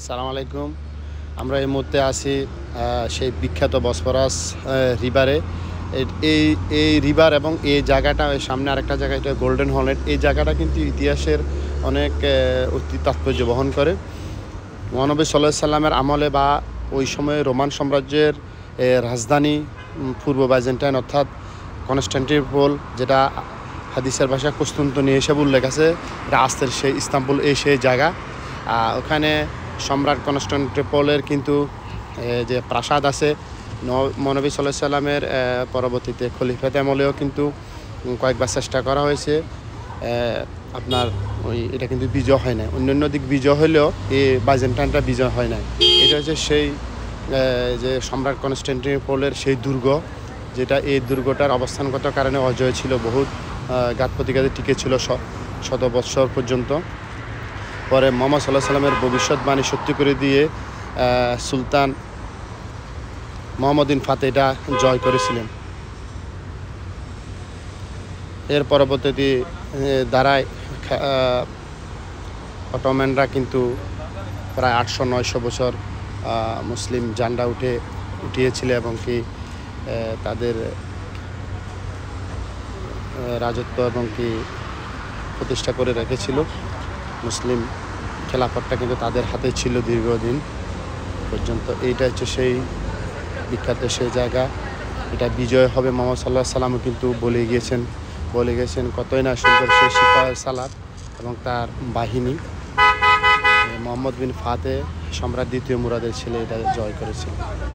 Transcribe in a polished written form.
সালাম আলাইকুম। আমরা এই মুহূর্তে আছি সেই বিখ্যাত বসফরাস রিভারে। এই এই রিভার এবং এই জায়গাটা সামনে আরেকটা জায়গা, এটা গোল্ডেন হর্নেট। এই জায়গাটা কিন্তু ইতিহাসের অনেক অতি তাৎপর্য বহন করে। মহানবী সাল্লাল্লাহু আলাইহি সাল্লামের আমলে বা ওই সময়ে রোমান সাম্রাজ্যের রাজধানী পূর্ব বাইজেন্টাইন অর্থাৎ কনস্টান্টিনোপল, যেটা হাদিসের ভাষায় কুস্তুন্তনিয়া হিসেবে উল্লেখ আছে, এটা আজকের সেই ইস্তাম্বুল, সেই জায়গা। ওখানে সম্রাট কনস্টান্টিনোপলের কিন্তু যে প্রাসাদ আছে, মহানবী সাল্লাল্লাহু আলাইহি সাল্লামের পরবর্তীতে খলিফাতে আমলেও কিন্তু কয়েকবার চেষ্টা করা হয়েছে। আপনার এটা কিন্তু বিজয় হয় না। অন্যান্য দিক বিজয় হলেও এই বাইজেন্টাইনটা বিজয় হয় না। এটা হচ্ছে সেই যে সম্রাট কনস্টান্টিনোপলের সেই দুর্গ, যেটা এই দুর্গটার অবস্থানগত কারণে অজয় ছিল, বহুত ঘাত প্রতিঘাতে টিকে ছিল শত বৎসর পর্যন্ত। পরে মুহাম্মদ সাল্লাল্লাহু আলাইহি সাল্লামের ভবিষ্যৎবাণী সত্যি করে দিয়ে সুলতান মুহাম্মদ বিন ফাতেহ এটা জয় করেছিলেন। এর পরবর্তীতে দ্বারায় অটোম্যানরা কিন্তু প্রায় 800-900 বছর মুসলিম ঝান্ডা উঠিয়েছিল এবং কি তাদের রাজত্ব এবং কি প্রতিষ্ঠা করে রেখেছিল। মুসলিম খেলাফতটা কিন্তু তাদের হাতে ছিল দীর্ঘদিন পর্যন্ত। এইটা হচ্ছে সেই বিখ্যাত সেই জায়গা। এটা বিজয় হবে, মুহাম্মদ সাল্লাল্লাহু আলাইহি সাল্লামও কিন্তু বলে গেছেন কতই না সুন্দর সেই সিপাহ সালার এবং তার বাহিনী। মুহাম্মদ বিন ফাতেহ সম্রাট দ্বিতীয় মুরাদের ছেলে এটা জয় করেছিল।